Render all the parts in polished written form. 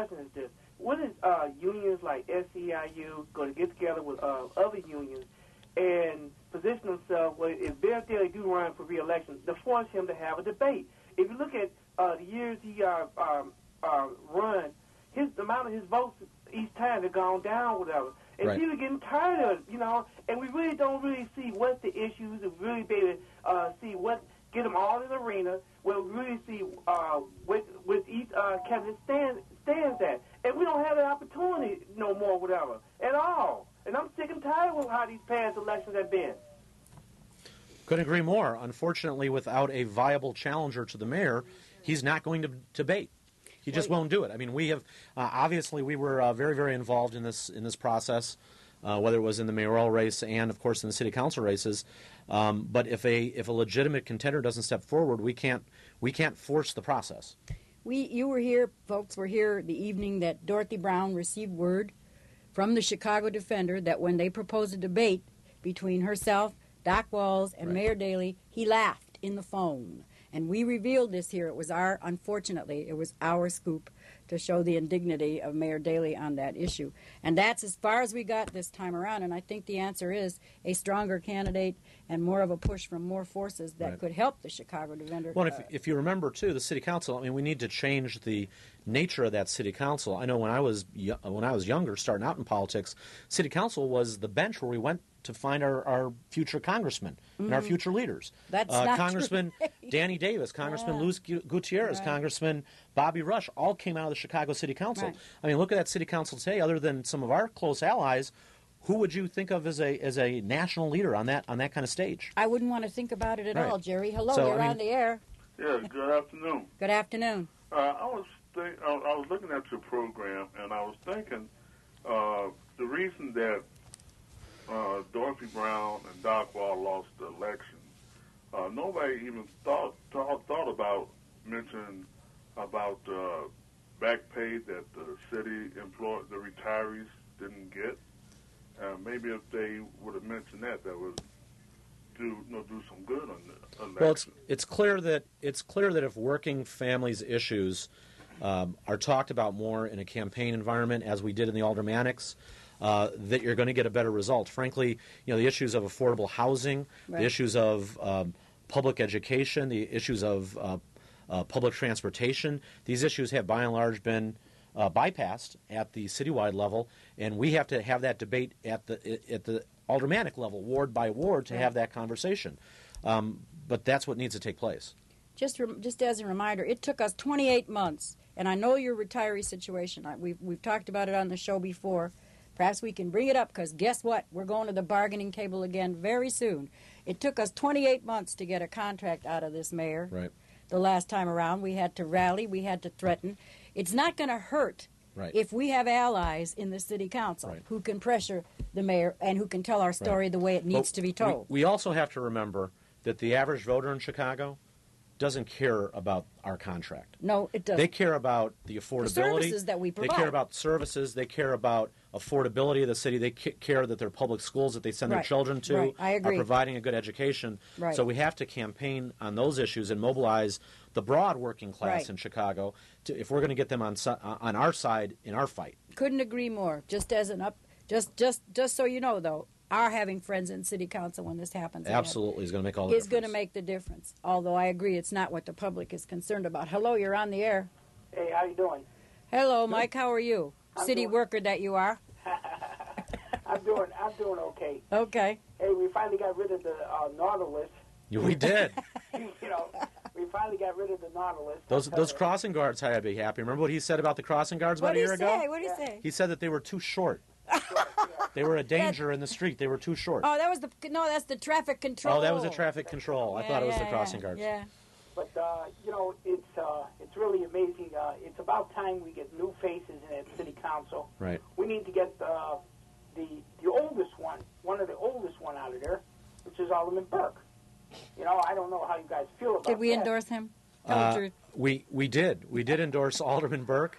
question is this. What is unions like SEIU going to get together with other unions and position themselves where if they do run for re-election, to force him to have a debate? If you look at the years he run, the amount of his votes each time have gone down, whatever. And people are getting tired of it, and we really don't really see what the issues, and really be able to see what, get them all in the arena, where we really see with each candidate stands at. And we don't have that opportunity no more, whatever, at all. And I'm sick and tired of how these past elections have been. Couldn't agree more. Unfortunately, without a viable challenger to the mayor, he's not going to debate. He just won't do it. I mean, we have obviously we were very, very involved in this process, whether it was in the mayoral race and, of course, in the city council races. But if a legitimate contender doesn't step forward, we can't force the process. You were here, folks were here the evening that Dorothy Brown received word from the Chicago Defender that when they proposed a debate between herself, Doc Walls, and Mayor Daley, he laughed in the phone. And we revealed this here. Unfortunately, it was our scoop to show the indignity of Mayor Daley on that issue. And that's as far as we got this time around. And I think the answer is a stronger candidate and more of a push from more forces that could help the Chicago Defender. Well, if you remember, too, the city council, I mean, we need to change the nature of that city council. I know when I was younger, starting out in politics, city council was the bench where we went to find our future congressmen and our future leaders. That's not Congressman true. Danny Davis, Congressman Luis Gutierrez, Congressman Bobby Rush, all came out of the Chicago City Council. I mean, look at that city council today. Other than some of our close allies, who would you think of as a national leader on that kind of stage? I wouldn't want to think about it at all, Jerry. Hello, you're on the air. Yeah, good afternoon. Good afternoon. I was looking at your program, and I was thinking the reason that Dorothy Brown and Doc Wall lost the election, nobody even thought about mentioning about back pay that the city the retirees didn't get. Maybe if they would have mentioned that would do some good on the election. Well, it's clear that if working families' issues are talked about more in a campaign environment, as we did in the Aldermanics, that you're going to get a better result. Frankly, the issues of affordable housing, the issues of public education, the issues of public transportation, these issues have by and large been bypassed at the citywide level, and we have to have that debate at the aldermanic level, ward by ward, to have that conversation. But that's what needs to take place. Just as a reminder, it took us 28 months, and I know your retiree situation. We've talked about it on the show before. Perhaps we can bring it up, because guess what? We're going to the bargaining table again very soon. It took us 28 months to get a contract out of this mayor. Right. The last time around, we had to rally, we had to threaten. It's not going to hurt if we have allies in the city council who can pressure the mayor and who can tell our story the way it needs to be told. We also have to remember that the average voter in Chicago doesn't care about our contract. No, it doesn't. They care about the affordability. The services that we provide. They care about services. They care about affordability of the city. They care that their public schools that they send their children to are providing a good education. Right. So we have to campaign on those issues and mobilize the broad working class in Chicago if we're going to get them on our side in our fight. Couldn't agree more. Just so you know, though, our having friends in city council when this happens absolutely is going to make all the difference. Is going to make the difference. Although I agree, it's not what the public is concerned about. Hello, you're on the air. Hey, how you doing? Hello, Mike. How are you? City worker that you are. I'm doing okay. Okay. Hey, we finally got rid of the Nautilus. We did. We finally got rid of the Nautilus. Those crossing guards had to be happy. Remember what he said about the crossing guards about a year ago? What did he say? He said that they were too short. They were a danger in the street. They were too short. Oh, that's the traffic control. Oh, that was the traffic control. I thought it was the crossing guards. Yeah. But it's really amazing. It's about time we get new faces in that city council. Right. We need to get the oldest one of the oldest one out of there, which is Alderman Burke. I don't know how you guys feel about that. Did we endorse him? We did. We did endorse Alderman Burke.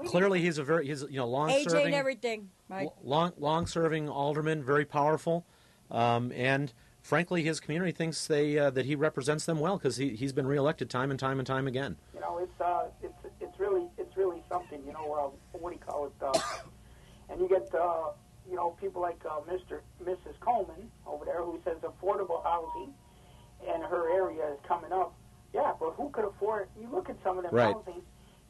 Clearly he's long-serving. AJ and everything. Right. Long-serving alderman, very powerful, and frankly, his community thinks that he represents them well because he's been reelected time and time and time again. You know, it's really something. You know, what do you call it? And you get you know, people like Mrs. Coleman over there who says affordable housing in her area is coming up. Yeah, but who could afford it? You look at some of them housing,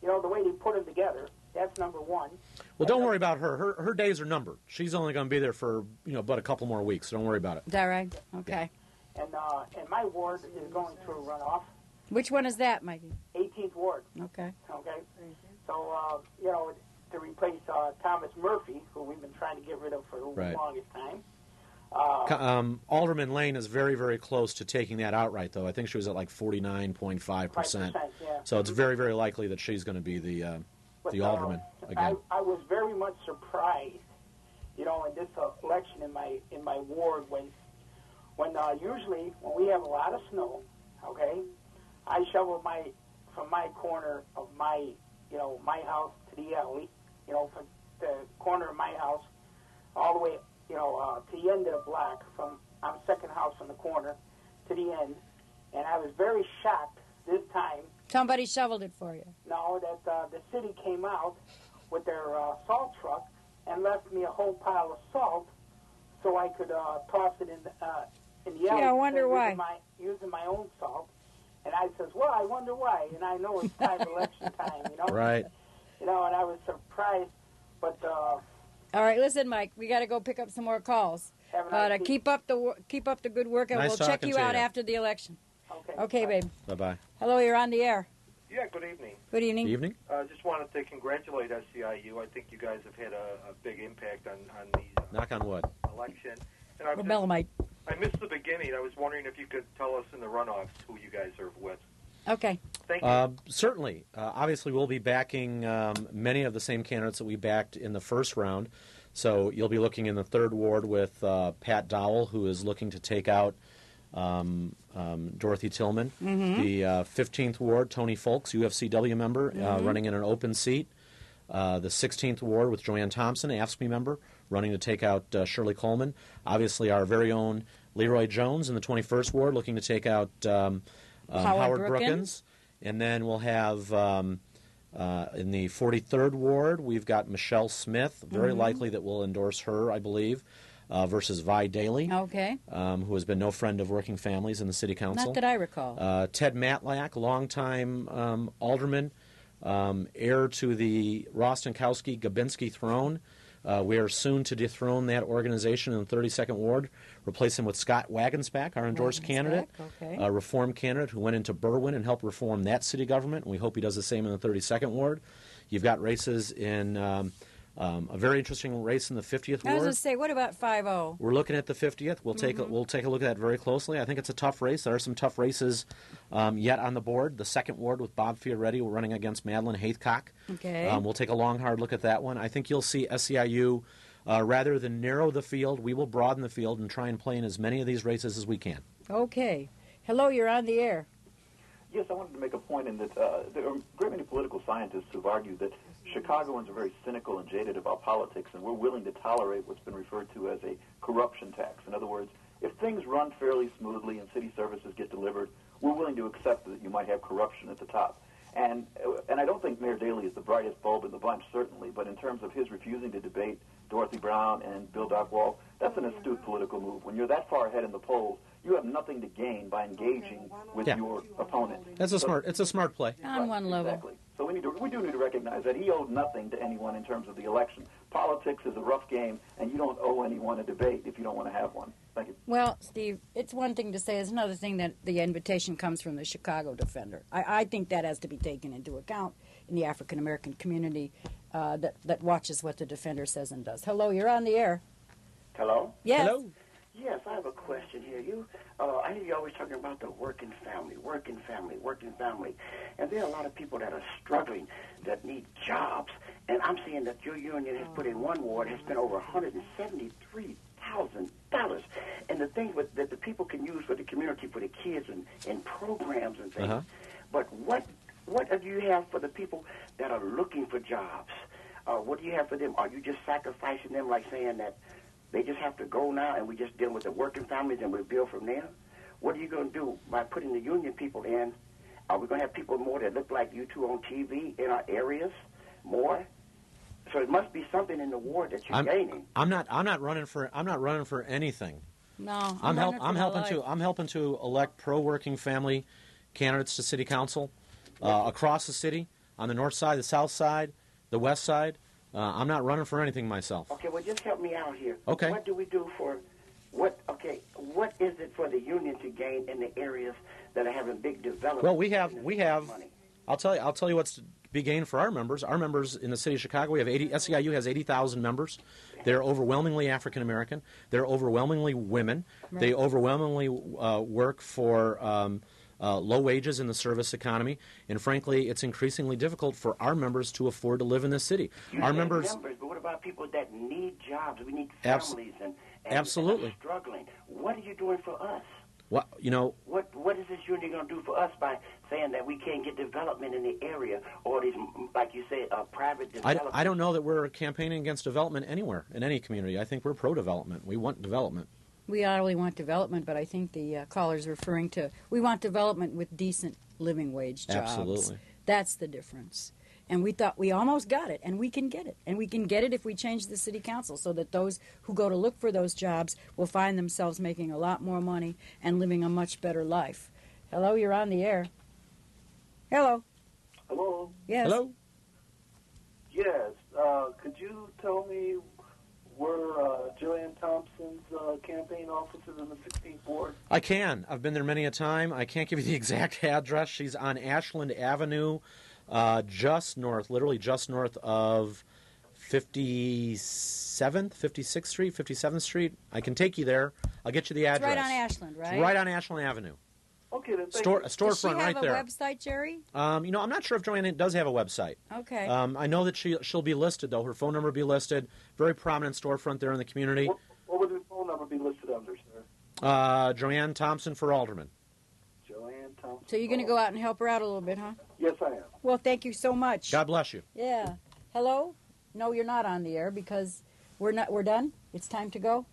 you know, the way they put them together. That's number one. Well, don't worry about her. Her days are numbered. She's only going to be there for, but a couple more weeks, so don't worry about it. Is that right? Okay. Yeah. And my ward is going through a runoff. Which one is that, Mikey? 18th ward. Okay. Okay. So, you know, to replace Thomas Murphy, who we've been trying to get rid of for the longest time. Alderman Lane is very, very close to taking that outright, though. I think she was at like 49.5%. Yeah. So it's very, very likely that she's going to be the alderman again. I was very much surprised, you know, in this election in my ward when usually when we have a lot of snow, okay, I shovel from my corner of my house to the alley, you know, from the corner of my house all the way, you know, to the end of the block from second house from the corner to the end, and I was very shocked this time. Somebody shoveled it for you. No, that the city came out with their salt truck and left me a whole pile of salt so I could toss it in the alley. Yeah, I wonder why. Using my own salt. And I says, well, I wonder why. And I know it's time election time, you know. Right. You know, and I was surprised. But all right, listen, Mike, we got to go pick up some more calls. Keep up the good work, and nice we'll check you out you. after the election. Okay. Okay, babe. Bye-bye. Hello, you're on the air. Yeah, good evening. Good evening. Good evening. Just wanted to congratulate SEIU. I think you guys have had a big impact on the Knock on wood. election. And Or Melamite. I missed the beginning. I was wondering if you could tell us in the runoffs who you guys are with. Okay. Thank you. Certainly. Obviously, we'll be backing many of the same candidates that we backed in the first round. So you'll be looking in the 3rd Ward with Pat Dowell, who is looking to take out Dorothy Tillman. Mm-hmm. The 15th Ward, Tony Folks, UFCW member, running in an open seat. The 16th Ward with Joanne Thompson, AFSCME member, running to take out Shirley Coleman. Obviously, our very own Leroy Jones in the 21st Ward, looking to take out Howard Brookins. And then we'll have, in the 43rd Ward, we've got Michelle Smith, very likely that we'll endorse her, I believe, versus Vi Daly, Okay. who has been no friend of working families in the city council. Not that I recall. Ted Matlack, longtime alderman, heir to the Rostenkowski-Gabinski throne. We are soon to dethrone that organization in the 32nd Ward, replace him with Scott Wagensback, our endorsed candidate, Okay. a reform candidate who went into Berwyn and helped reform that city government, and we hope he does the same in the 32nd Ward. You've got races in a very interesting race in the 50th I was Ward. going to say, what about 5-0? We're looking at the 50th. We'll take a look at that very closely. I think it's a tough race. There are some tough races yet on the board. The 2nd Ward with Bob Fioretti, we're running against Madeline Haithcock. Okay. We'll take a long, hard look at that one. I think you'll see SEIU, rather than narrow the field, we will broaden the field and try and play in as many of these races as we can. Okay. Hello, you're on the air. Yes, I wanted to make a point in that there are a great many political scientists who've argued that Chicagoans are very cynical and jaded about politics, and we're willing to tolerate what's been referred to as a corruption tax. In other words, if things run fairly smoothly and city services get delivered, we're willing to accept that you might have corruption at the top. And I don't think Mayor Daley is the brightest bulb in the bunch, certainly, but in terms of his refusing to debate Dorothy Brown and Bill Dockwall, that's an astute political move. When you're that far ahead in the polls, you have nothing to gain by engaging with your opponent. It's a smart play. On one level. Exactly. So we do need to recognize that he owed nothing to anyone in terms of the election. Politics is a rough game, and you don't owe anyone a debate if you don't want to have one. Thank you. Well, Steve, it's one thing to say. It's another thing that the invitation comes from the Chicago Defender. I think that has to be taken into account in the African-American community that watches what the Defender says and does. Hello, you're on the air. Hello? Yes. Hello. Yes, I have a question here. I hear you always talking about the working family. And there are a lot of people that are struggling that need jobs. And I'm seeing that your union has put in one ward, has spent over $173,000. And the things that the people can use for the community, for the kids and programs and things. But what do you have for the people that are looking for jobs? What do you have for them? Are you just sacrificing them, like saying that They just have to go now, and we just deal with the working families, and we build from there. What are you going to do by putting the union people in? Are we going to have people more that look like you two on TV in our areas more? So it must be something in the ward that you're gaining. I'm not running for anything. No, I'm helping to elect pro-working family candidates to city council across the city, on the north side, the south side, the west side. I'm not running for anything myself. Okay, well, just help me out here. Okay. What do we do for what is it for the union to gain in the areas that are having big development? Well, we have money? I'll tell you what's to be gained for our members. Our members in the city of Chicago, we have SEIU has 80,000 members. They're overwhelmingly African American. They're overwhelmingly women. Right. They overwhelmingly work for low wages in the service economy, and frankly, it's increasingly difficult for our members to afford to live in this city. Our members, but what about people that need jobs? We need families and absolutely and struggling. What are you doing for us? What is this union going to do for us by saying that we can't get development in the area, or these, like you say, private development? I don't know that we're campaigning against development anywhere in any community. I think we're pro-development. We want development. We not only want development, but I think the caller's referring to we want development with decent living wage jobs. Absolutely. That's the difference. And we thought we almost got it, and we can get it. And we can get it if we change the city council so that those who go to look for those jobs will find themselves making a lot more money and living a much better life. Hello, you're on the air. Hello. Hello. Yes. Hello. Yes. Could you tell me where Joanne Thompson's campaign office is in the 16th ward? I can. I've been there many a time. I can't give you the exact address. She's on Ashland Avenue, just north, literally just north of 57th, 56th Street, 57th Street. I can take you there. I'll get you the address. It's right on Ashland, right? It's right on Ashland Avenue. Okay, then A storefront right there. Does she have a website, Jerry? I'm not sure if Joanna does have a website. Okay. I know that she'll be listed, though. Her phone number will be listed. Very prominent storefront there in the community. What would the phone number be listed under, sir? Joanne Thompson for alderman. Joanne Thompson. So you're going to go out and help her out a little bit, huh? Yes, I am. Well, thank you so much. God bless you. Yeah. Hello? No, you're not on the air because we're done? It's time to go?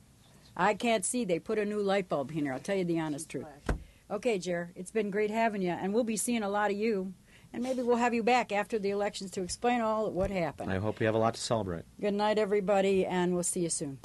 I can't see. They put a new light bulb in here. I'll tell you the honest truth. Okay, Jer, it's been great having you, and we'll be seeing a lot of you, and maybe we'll have you back after the elections to explain all what happened. I hope you have a lot to celebrate. Good night, everybody, and we'll see you soon.